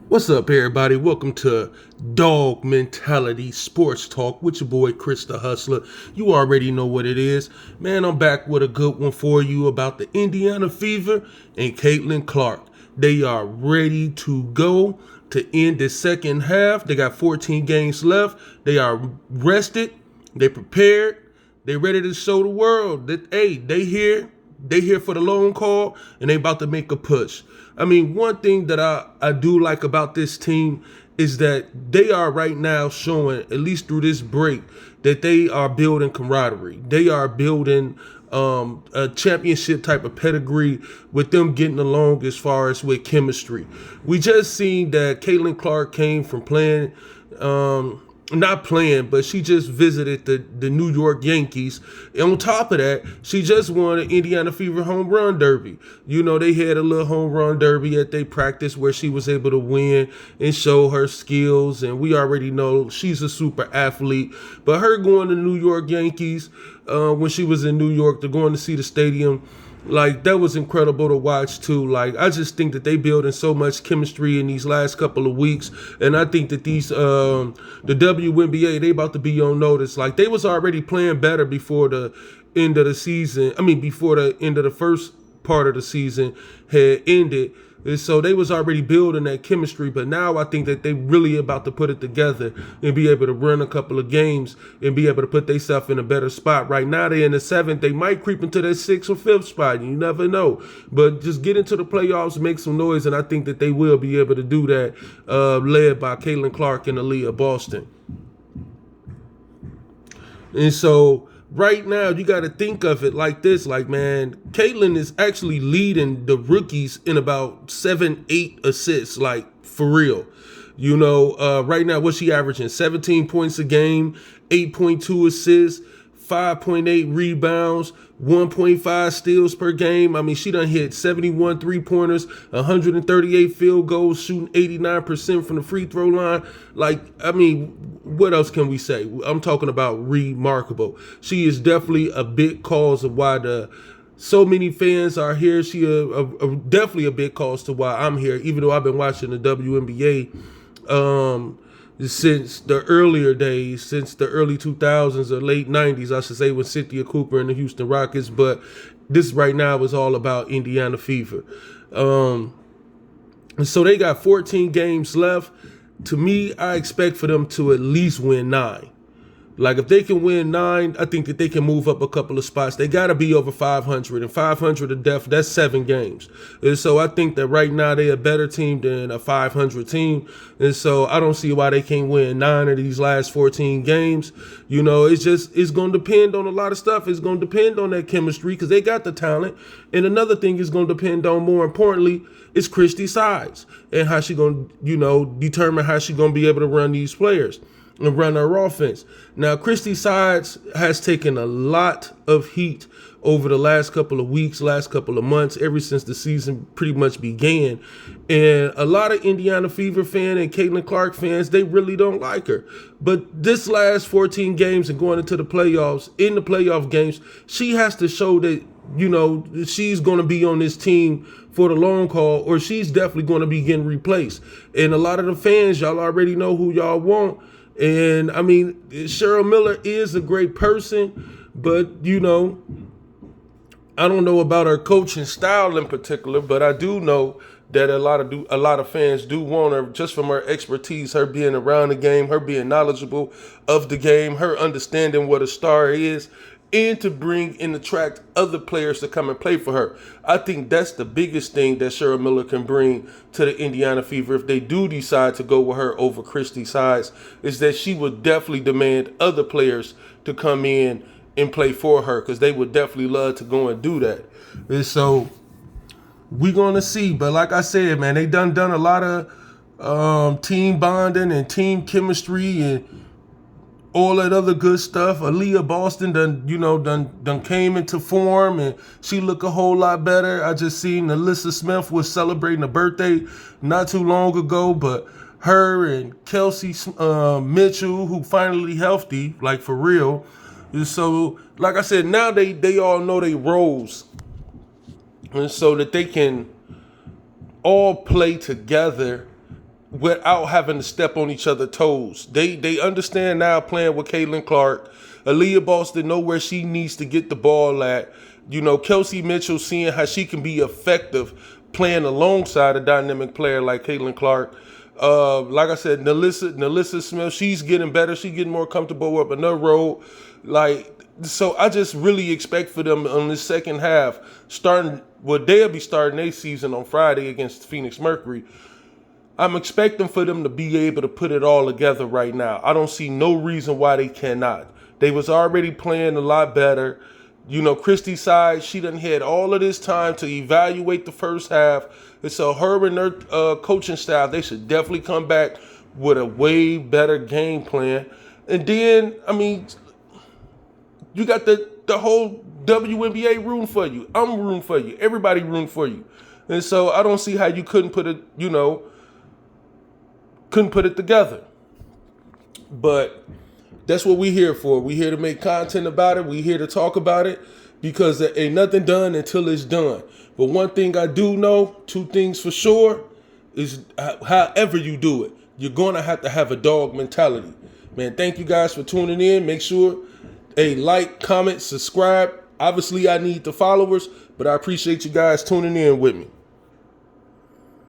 What's up, everybody? Welcome to Dog Mentality Sports Talk with your boy Chris the Hustler. You already know what it is. Man, I'm back with a good one for you about the Indiana Fever and Caitlin Clark. They are ready to go to end the second half. They got 14 games left. They are rested. They prepared. They ready to show the world that, hey, they here. They here for the long call, and they about to make a push. I mean, one thing that I do like about this team is that they are right now showing, at least through this break, that they are building camaraderie. They are building a championship type of pedigree with them getting along as far as with chemistry. We just seen that Caitlin Clark came from playing not playing, but she just visited the New York Yankees. And on top of that, she just won an Indiana Fever home run derby. You know, they had a little home run derby at their practice where she was able to win and show her skills. And we already know she's a super athlete. But her going to New York Yankees when she was in New York, to going to see the stadium, like, that was incredible to watch too. Like, I just think that they building so much chemistry in these last couple of weeks, and I think that these the WNBA, they about to be on notice. Like, they was already playing better before the end of the season. I mean, before the end of the first part of the season had ended. And so they was already building that chemistry, but now I think that they really about to put it together and be able to run a couple of games and be able to put themselves in a better spot. Right now they're in the seventh. They might creep into that sixth or fifth spot. You never know. But just get into the playoffs, make some noise, and I think that they will be able to do that, led by Caitlin Clark and Aaliyah Boston. And so right now you got to think of it like this, like, man, Caitlin is actually leading the rookies in about 7-8 assists, like, for real. You know, right now, what's she averaging? 17 points a game, 8.2 assists, 5.8 rebounds, 1.5 steals per game. I mean, she done hit 71 three-pointers, 138 field goals, shooting 89% from the free throw line. Like, I mean, what else can we say? I'm talking about remarkable. She is definitely a big cause of why so many fans are here. She definitely a big cause to why I'm here, even though I've been watching the WNBA since the earlier days, since the early 2000s or late 90s, I should say, with Cynthia Cooper and the Houston Rockets. But this right now is all about Indiana Fever. And so they got 14 games left. To me, I expect for them to at least win 9. Like, if they can win 9, I think that they can move up a couple of spots. They got to be over 500, and 500 to death, that's 7 games. And so I think that right now they're a better team than a 500 team. And so I don't see why they can't win 9 of these last 14 games. You know, it's going to depend on a lot of stuff. It's going to depend on that chemistry because they got the talent. And another thing is going to depend on, more importantly, is Christy Sides and how she going to, determine how she going to be able to run these players and run her offense. Now, Christy Sides has taken a lot of heat over the last couple of weeks, last couple of months, ever since the season pretty much began. And a lot of Indiana Fever fans and Caitlin Clark fans, they really don't like her. But this last 14 games and going into the playoffs, in the playoff games, she has to show that, she's going to be on this team for the long haul, or she's definitely going to be getting replaced. And a lot of the fans, y'all already know who y'all want. And, I mean, Cheryl Miller is a great person, but, I don't know about her coaching style in particular, but I do know that a lot of fans do want her just from her expertise, her being around the game, her being knowledgeable of the game, her understanding what a star is, and to bring and attract other players to come and play for her. I think that's the biggest thing that Cheryl Miller can bring to the Indiana Fever if they do decide to go with her over Christy Sides, is that she would definitely demand other players to come in and play for her, because they would definitely love to go and do that. And so we're going to see. But like I said, man, they done a lot of team bonding and team chemistry and all that other good stuff. Aaliyah Boston done came into form, and she look a whole lot better. I just seen Alyssa Smith was celebrating a birthday not too long ago, but her and Kelsey Mitchell, who finally healthy, like, for real. And so, like I said, now they all know their roles, and so that they can all play together without having to step on each other's toes. They understand now playing with Caitlin Clark. Aaliyah Boston know where she needs to get the ball at. You know, Kelsey Mitchell seeing how she can be effective playing alongside a dynamic player like Caitlin Clark. Like I said, Nalissa Smith, she's getting better. She's getting more comfortable up in her role. So I just really expect for them on the second half, they'll be starting their season on Friday against Phoenix Mercury. I'm expecting for them to be able to put it all together right now. I don't see no reason why they cannot. They was already playing a lot better. You know, Christy's side, she done had all of this time to evaluate the first half. And so her and her coaching staff, they should definitely come back with a way better game plan. And then, I mean, you got the whole WNBA rooting for you. I'm rooting for you. Everybody rooting for you. And so I don't see how you couldn't put it together. But that's what we here for. We here to make content about it. We here to talk about it because there ain't nothing done until it's done. But one thing I do know, two things for sure, is however you do it, you're going to have a dog mentality. Man, thank you guys for tuning in. Make sure, like, comment, subscribe. Obviously, I need the followers, but I appreciate you guys tuning in with me.